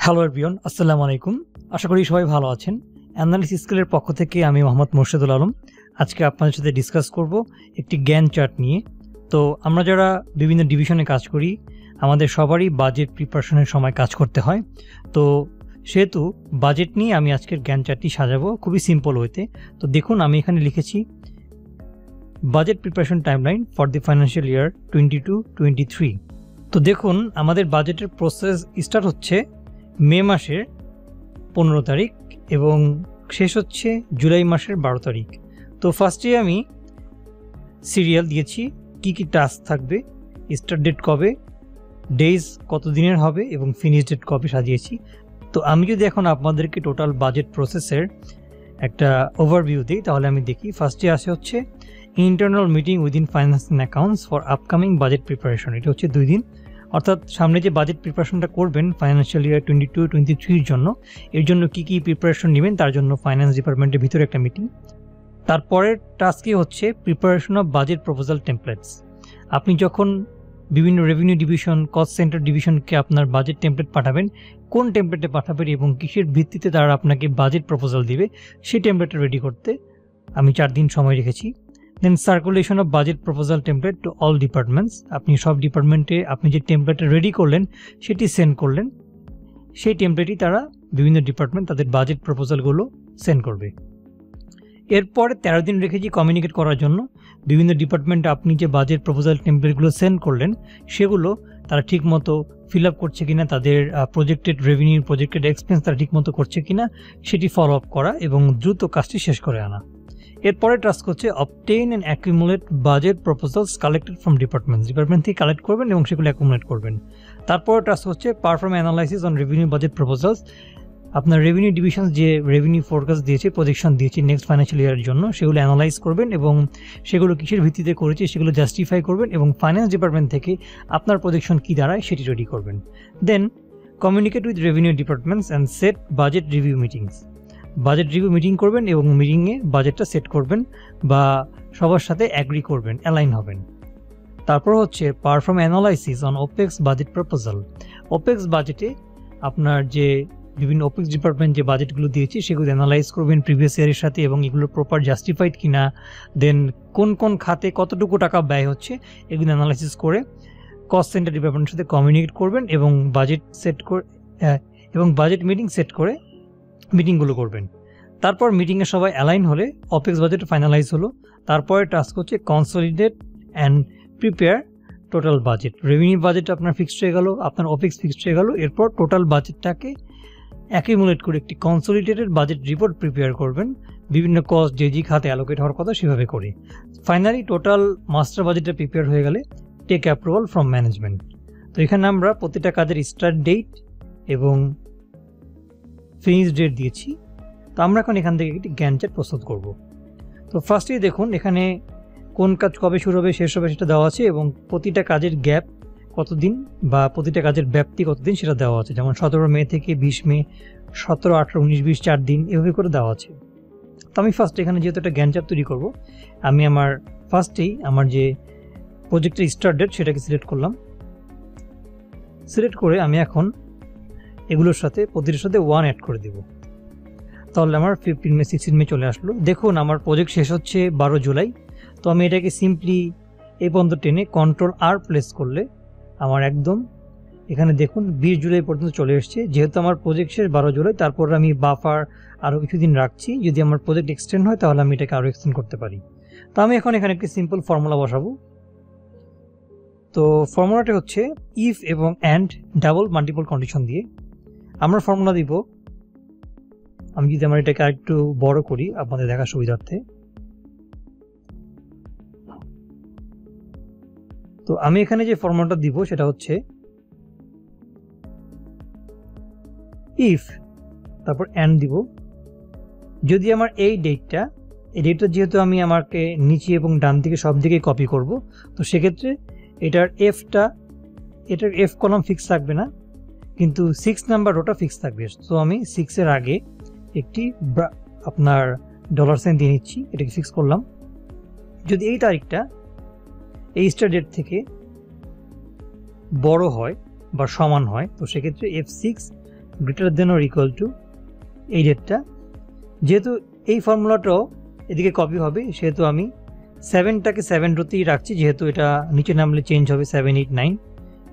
Hello everyone, আসসালামু আলাইকুম। আশা করি সবাই ভালো আছেন। অ্যানালিস্ট স্কিলের পক্ষ থেকে আমি মোহাম্মদ মোর্শেদুল আলম। আজকে আপনাদের সাথে ডিসকাস করব একটি গ্যান চার্ট নিয়ে। তো আমরা যারা বিভিন্ন ডিভিশনে কাজ করি, আমাদের সবারই বাজেট প্রিপারেশনের সময় কাজ করতে হয়। তো সেহেতু বাজেট নিয়ে আমি আজকের গ্যান চার্টটি সাজাবো খুবই সিম্পল ওয়েতে। তো দেখুন, আমি এখানে লিখেছি budget preparation timeline for the financial year 22-23। তো দেখুন, আমাদের বাজেটের প্রসেস স্টার্ট হচ্ছে মে মাসের 15 তারিখ এবং শেষ হচ্ছে জুলাই মাসের 12 তারিখ। তো ফার্স্টে আমি সিরিয়াল দিয়েছি, কি কি টাস্ক থাকবে, স্টার্ট ডেট কবে, ডেজ কত দিনের হবে এবং ফিনিশ ডেট কবে সাজিয়েছি। তো আমি যদি এখন আপনাদেরকে টোটাল বাজেট প্রসেসের একটা ওভারভিউ দিই, তাহলে আমি দেখি ফার্স্টে আসে হচ্ছে internal meeting within finance and accounts for upcoming budget preparation. এটা হচ্ছে 2 দিন, অর্থাৎ সামনে যে বাজেট প্রিপারেশনটা করবেন ফাইন্যান্সিয়াল ইয়ার 22-23-র জন্য, এর জন্য কী কী প্রিপারেশন নেবেন তার জন্য ফাইন্যান্স ডিপার্টমেন্টের ভিতরে একটা মিটিং। তারপরের টাস্কই হচ্ছে preparation of budget proposal templates. আপনি যখন বিভিন্ন রেভিনিউ ডিভিশন, কস্ট সেন্টার ডিভিশনকে আপনার বাজেট টেমপ্লেট পাঠাবেন, কোন টেমপ্লেটে পাঠাবেন এবং কিসের ভিত্তিতে তারা আপনাকে বাজেট প্রপোজাল দিবে, সেই টেমপ্লেটটা রেডি করতে আমি 4 দিন সময় রেখেছি। Then circulation of budget proposal template to all departments. আপনি সব ডিপার্টমেন্টে আপনি যে টেমপ্লেটটা রেডি করলেন সেটি সেন্ড করলেন, সেই টেমপ্লেটই তারা বিভিন্ন ডিপার্টমেন্ট তাদের বাজেট প্রপোজালগুলো সেন্ড করবে। এরপরে 13 দিন রেখেছি কমিউনিকেট করার জন্য। বিভিন্ন ডিপার্টমেন্টে আপনি যে বাজেট প্রপোজাল টেমপ্লেটগুলো সেন্ড করলেন সেগুলো তারা ঠিকমতো ফিল আপ করছে কিনা, তাদের প্রজেক্টেড রেভিনিউ, প্রজেক্টেড এক্সপেন্স তারা ঠিকমতো করছে কিনা সেটি ফলো আপ করা এবং দ্রুত কাজটি শেষ করে আনা। এরপরে টাস্ক হচ্ছে obtain and accumulate budget proposals collected from department থেকে কালেক্ট করবেন এবং সেগুলো অ্যাকুমুলেট করবেন। তারপরে টাস্ক হচ্ছে perform analysis on revenue budget proposals. আপনার রেভিনিউ ডিভিশন যে রেভিনিউ ফোরকাস্ট দিয়েছে, প্রজেকশন দিয়েছে নেক্সট ফাইন্যান্সিয়াল ইয়ারের জন্য, সেগুলো অ্যানালাইজ করবেন এবং সেগুলো কিসের ভিত্তিতে করেছে সেগুলো জাস্টিফাই করবেন এবং ফাইন্যান্স ডিপার্টমেন্ট থেকে আপনার প্রজেকশন কী দাঁড়ায় সেটি রেডি করবেন। Then communicate with revenue departments and set budget review meetings. Budget review meeting করবেন এবং মিটিংয়ে বাজেটটা সেট করবেন বা সবার সাথে অ্যাগ্রি করবেন, অ্যালাইন হবেন। তারপর হচ্ছে perform analysis on opex budget proposal. Opex বাজেটে আপনার যে বিভিন্ন ওপেক্স ডিপার্টমেন্ট যে বাজেটগুলো দিয়েছে সেগুলো অ্যানালাইজ করবেন প্রিভিয়াস ইয়ারের সাথে এবং এগুলো প্রপার জাস্টিফাইড কিনা, দেন কোন কোন খাতে কতটুকু টাকা ব্যয় হচ্ছে এগুলো অ্যানালাইসিস করে কস্ট সেন্টার ডিপার্টমেন্টের সাথে কমিউনিকেট করবেন এবং বাজেট সেট করে এবং বাজেট মিটিং সেট করে মিটিংগুলো করবেন। তারপর মিটিংয়ে সবাই অ্যালাইন হলে অপেক্স বাজেট ফাইনালাইজ হলো। তারপরে টাস্ক হচ্ছে consolidate and prepare total budget. Revenue budget আপনার ফিক্সড হয়ে গেল, আপনার অপেক্স ফিক্সড হয়ে গেল। এরপর টোটাল বাজেটটাকে অ্যাকিউমুলেট করে একটি কনসলিডেটেড বাজেট রিপোর্ট প্রিপেয়ার করবেন, বিভিন্ন কস্ট যে খাতে অ্যালোকেট হওয়ার কথা সেভাবে করে। ফাইনালি টোটাল মাস্টার বাজেটটা প্রিপেয়ার হয়ে গেলে টেক অ্যাপ্রুভাল ফ্রম ম্যানেজমেন্ট। তো এখানে আমরা প্রতিটা কাজের স্টার্ট ডেট এবং ফিনিশ ডেট দিয়েছি। তো আমরা এখন এখান থেকে একটি গ্যান্ট চার্ট প্রস্তুত করব। তো ফার্স্টেই দেখুন, এখানে কোন কাজ কবে শুরু হবে শেষ হবে সেটা দেওয়া আছে এবং প্রতিটা কাজের গ্যাপ কতদিন বা প্রতিটা কাজের ব্যাপ্তি কতদিন সেটা দেওয়া আছে। যেমন 17 মে থেকে 20 মে, 17, 18, 19, 20, 4 দিন এভাবে করে দেওয়া আছে। তো আমি ফার্স্ট এখানে যেহেতু একটা গ্যান্ট চার্ট তৈরি করব, আমি আমার ফার্স্টেই আমার যে প্রজেক্টের স্টার্ট ডেট সেটাকে সিলেক্ট করলাম। সিলেক্ট করে আমি এখন এগুলোর সাথে প্রতিটার সাথে 1 অ্যাড করে দেব। তাহলে আমার 15 মে, 16 মে চলে আসলো। দেখুন, আমার প্রজেক্ট শেষ হচ্ছে 12 জুলাই। তো আমি এটাকে সিম্পলি এই পর্যন্ত টেনে Ctrl+R প্লেস করলে আমার একদম এখানে দেখুন 20 জুলাই পর্যন্ত চলে এসছে। যেহেতু আমার প্রজেক্ট শেষ 12 জুলাই, তারপর আমি বাফার আরও কিছুদিন রাখছি। যদি আমার প্রজেক্ট এক্সটেন্ড হয় তাহলে আমি এটাকে আরও এক্সটেন্ড করতে পারি। তো আমি এখন এখানে একটি সিম্পল ফর্মুলা বসাবো। তো ফর্মুলাটা হচ্ছে ইফ এবং অ্যান্ড ডাবল মাল্টিপল কন্ডিশন দিয়ে আমরা ফর্মুলা দিব। আমি যদি আমার এটাকে আরেকটু বড় করি আপনাদের দেখার সুবিধার্থে, তো আমি এখানে যে ফর্মুলাটা দিব সেটা হচ্ছে ইফ, তারপর অ্যান্ড দিব। যদি আমার এই ডেটটা যেহেতু আমি আমাকে নিচে এবং ডান দিকে সব দিকে কপি করব, তো সেক্ষেত্রে এটার এফ কলাম ফিক্স থাকবে না, কিন্তু 6 নাম্বার রোটা ফিক্স থাকবে। তো আমি 6-এর আগে একটি আপনার $সাইন দিয়ে নিচ্ছি, এটাকে ফিক্স করলাম। যদি এই তারিখটা এই স্টার্ট ডেট থেকে বড় হয় বা সমান হয়, তো সেক্ষেত্রে F6 greater than or equal to এই ডেটটা। যেহেতু এই ফর্মুলাটাও এদিকে কপি হবে সেহেতু আমি 7টাকে 7 রোতেই রাখছি, যেহেতু এটা নিচে নামলে চেঞ্জ হবে 7, 8, 9,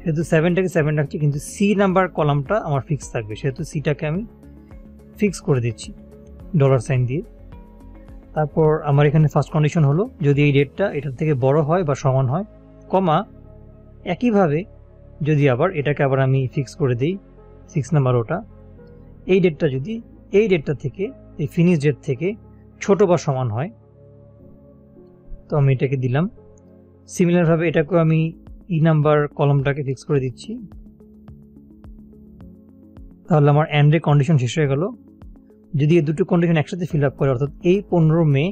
সেহেতু 7টাকে 7 রাখছি, কিন্তু সি নাম্বার কলামটা আমার ফিক্স থাকবে, সেহেতু সিটাকে আমি ফিক্স করে দিচ্ছি $সাইন দিয়ে। তারপর আমার এখানে ফার্স্ট কন্ডিশন হলো যদি এই ডেটটা এটার থেকে বড় হয় বা সমান হয়, কমা একইভাবে যদি আবার এটাকে আবার আমি ফিক্স করে দিই 6 নাম্বার ওটা, এই ডেটটা যদি এই ডেটটা থেকে এই ফিনিশ ডেট থেকে ছোট বা সমান হয়, তো আমি এটাকে দিলাম। সিমিলারভাবে এটাকেও আমি ই নাম্বার কলামটাকে ফিক্স করে দিচ্ছি। তাহলে আমার অ্যান্ডের কন্ডিশন শেষ হয়ে গেল। যদি এই দুটো কন্ডিশন একসাথে ফিল আপ করে, অর্থাৎ এই 15 মে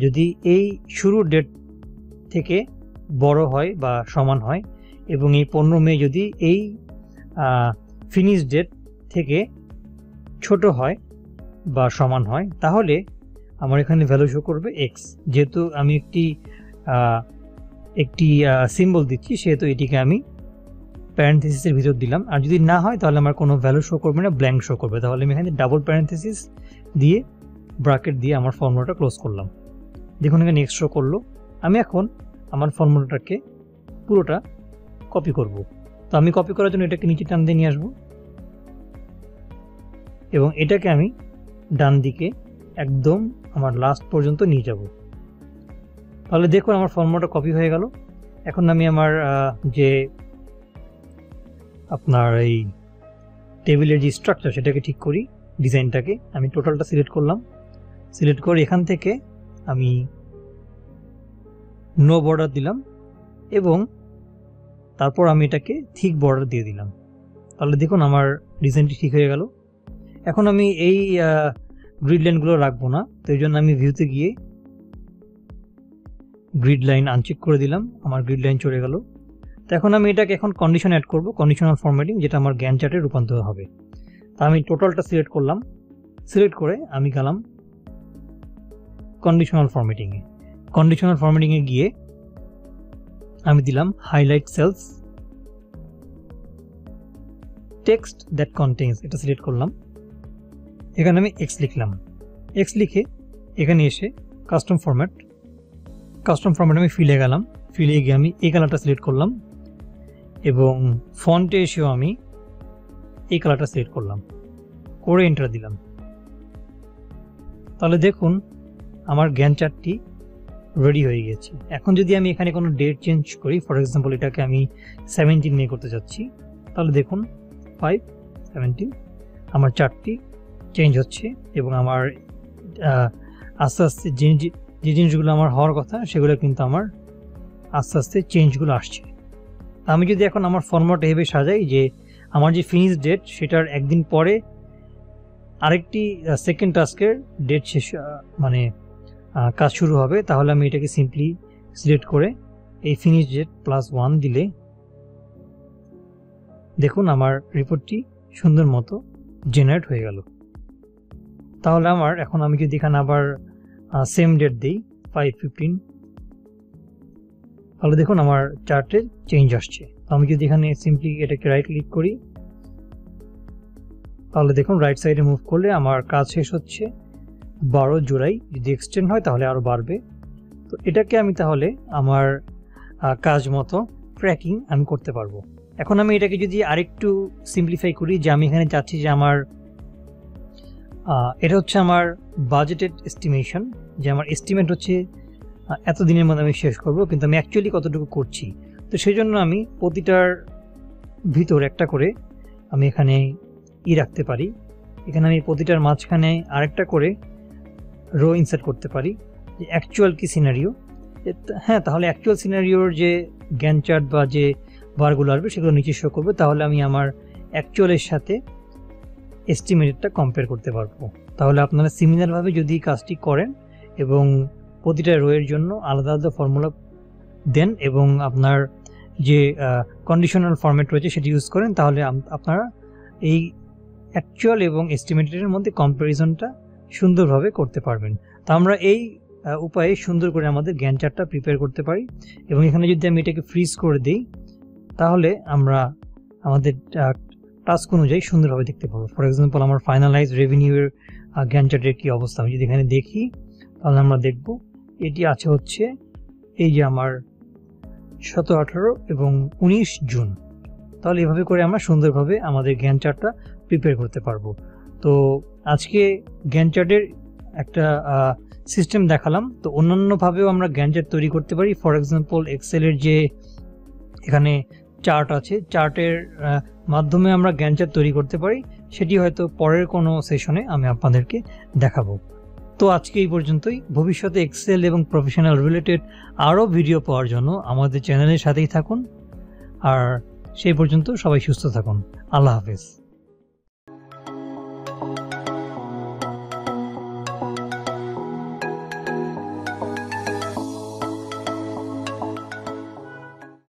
যদি এই শুরুর ডেট থেকে বড় হয় বা সমান হয় এবং এই 15 মে যদি এই ফিনিশ ডেট থেকে ছোট হয় বা সমান হয়, তাহলে আমার এখানে ভ্যালু শো করবে এক্স। যেহেতু আমি একটি সিম্বল দিচ্ছি সেহেতু এটিকে আমি প্যারেন্থেসিসের ভিতর দিলাম। আর যদি না হয় তাহলে আমার কোনো ভ্যালু শো করবে না, ব্ল্যাঙ্ক শো করবে। তাহলে আমি এখানে ডাবল প্যারেন্থেসিস দিয়ে ব্র্যাকেট দিয়ে আমার ফর্মুলাটা ক্লোজ করলাম। দেখুন এখানে এক্স শো করলো। আমি এখন আমার ফর্মুলাটাকে পুরোটা কপি করব। তো আমি কপি করার জন্য এটাকে নিচে টান দিয়ে নিয়ে আসবো এবং এটাকে আমি ডান দিকে একদম আমার লাস্ট পর্যন্ত নিয়ে যাব। তাহলে দেখুন আমার ফর্মুলাটা কপি হয়ে গেল। এখন আমি আমার যে আপনার এই টেবিলের যে স্ট্রাকচার সেটাকে ঠিক করি। ডিজাইনটাকে আমি টোটালটা সিলেক্ট করলাম, সিলেক্ট করে এখান থেকে আমি নো বর্ডার দিলাম এবং তারপর আমি এটাকে থিক বর্ডার দিয়ে দিলাম। তাহলে দেখুন আমার ডিজাইনটি ঠিক হয়ে গেল। এখন আমি এই গ্রিড লাইনগুলো রাখবো না, তো এই জন্য আমি ভিউতে গিয়ে গ্রিড লাইন আনচেক করে দিলাম, আমার গ্রিড লাইন চলে গেল। তো এখন আমি এটাকে এখন কন্ডিশন অ্যাড করব, কন্ডিশনাল ফরম্যাটিং, যেটা আমার গ্যান্ট চার্টে রূপান্তর হবে। তা আমি টোটালটা সিলেক্ট করলাম, সিলেক্ট করে আমি গেলাম কন্ডিশনাল ফরম্যাটিংয়ে। কন্ডিশনাল ফরম্যাটিংয়ে গিয়ে আমি দিলাম highlight cells text that contains, এটা সিলেক্ট করলাম। এখানে আমি এক্স লিখলাম, এক্স লিখে এখানে এসে কাস্টম ফরম্যাট আমি ফিলে গেলাম, ফিলে গিয়ে আমি এই কালারটা সিলেক্ট করলাম এবং ফন্টে এসেও আমি এই কালারটা সিলেক্ট করলাম, করে এন্টার দিলাম। তাহলে দেখুন আমার গ্যান্ট চার্টটি রেডি হয়ে গেছে। এখন যদি আমি এখানে কোনো ডেট চেঞ্জ করি, ফর এক্সাম্পল এটাকে আমি 17 নিয়ে করতে চাচ্ছি, তাহলে দেখুন 5/17 আমার চার্টটি চেঞ্জ হচ্ছে এবং আমার আস্তে আস্তে যে জিনিসগুলো আমার হওয়ার কথা সেগুলো কিন্তু আমার আস্তে আস্তে চেঞ্জগুলো আসছে। আমি যদি এখন আমার ফরম্যাট এভাবে সাজাই যে আমার যে ফিনিশ ডেট সেটার একদিন পরে আরেকটি সেকেন্ড টাস্কের ডেট শেষ মানে কাজ শুরু হবে, তাহলে আমি এটাকে সিম্পলি সিলেক্ট করে এই ফিনিশ ডেট +1 দিলে দেখুন আমার রিপোর্টটি সুন্দর মতো জেনারেট হয়ে গেল। তাহলে আমার এখন আমি যদি এখানে আবার সেম ডেট দিই 5/15, তাহলে দেখুন আমার চার্টে চেঞ্জ আসছে। আমি যদি এখানে সিম্পলি এটাকে রাইট ক্লিক করি, তাহলে দেখুন রাইট সাইডে মুভ করলে আমার কাজ শেষ হচ্ছে 12 জুলাই। যদি এক্সটেন্ড হয় তাহলে আরও বাড়বে। তো এটাকে আমি তাহলে আমার কাজ মতো ট্র্যাকিং আমি করতে পারবো। এখন আমি এটাকে যদি আরেকটু সিম্পলিফাই করি, যে আমি এখানে চাচ্ছি যে আমার এটা হচ্ছে আমার বাজেটেড এস্টিমেশন, যে আমার এস্টিমেট হচ্ছে এত দিনের মধ্যে আমি শেষ করব, কিন্তু আমি অ্যাকচুয়ালি কতটুকু করছি। তো সেই জন্য আমি প্রতিটার ভিতর একটা করে আমি এখানে রাখতে পারি। এখানে আমি প্রতিটার মাঝখানে আরেকটা করে রো ইনসার্ট করতে পারি যে অ্যাকচুয়াল কি সিনারিও। হ্যাঁ, তাহলে অ্যাকচুয়াল সিনারিওর যে গ্যান্ট চার্ট বা যে বারগুলো আসবে সেগুলো নিচে শো করবে। তাহলে আমি আমার অ্যাকচুয়ালের সাথে এস্টিমেটটা কম্পেয়ার করতে পারবো। তাহলে আপনারা সিমিলারভাবে যদি কাজটি করেন এবং প্রতিটা রোয়ের জন্য আলাদা আলাদা ফর্মুলা দেন এবং আপনার যে কন্ডিশনাল ফরম্যাট রয়েছে সেটি ইউজ করেন, তাহলে আপনারা এই অ্যাকচুয়াল এবং এস্টিমেটের মধ্যে কম্প্যারিজনটা সুন্দরভাবে করতে পারবেন। তো আমরা এই উপায়ে সুন্দর করে আমাদের গ্যান্ট চার্টটা প্রিপেয়ার করতে পারি। এবং এখানে যদি আমি এটাকে ফ্রিজ করে দিই, তাহলে আমরা আমাদের টাস্ক অনুযায়ী সুন্দরভাবে দেখতে পারবো। ফর এক্সাম্পল আমার ফাইনালাইজ রেভিনিউয়ের গ্যান্ট চার্টের কী অবস্থা, আমি যদি এখানে দেখি তাহলে আমরা দেখব এটি আছে হচ্ছে এই যে আমার 17, 18 এবং 19 জুন। তাহলে এভাবে করে আমরা সুন্দরভাবে আমাদের গ্যান্ট চার্টটা প্রিপেয়ার করতে পারবো। তো আজকে গ্যান্ট চার্টের একটা সিস্টেম দেখালাম। তো অন্যান্যভাবেও আমরা গ্যান্ট চার্ট তৈরি করতে পারি। ফর এক্সাম্পল এক্সেলের যে এখানে চার্ট আছে, চার্টের মাধ্যমে আমরা গ্যান্ট চার্ট তৈরি করতে পারি, সেটি হয়তো পরের কোনো সেশনে আমি আপনাদেরকে দেখাবো। তো আজকে এই পর্যন্তই। ভবিষ্যতে এক্সেল এবং প্রফেশনাল রিলেটেড আরও ভিডিও পাওয়ার জন্য আমাদের চ্যানেলের সাথেই থাকুন। আর সেই পর্যন্ত সবাই সুস্থ থাকুন। আল্লাহ হাফেজ।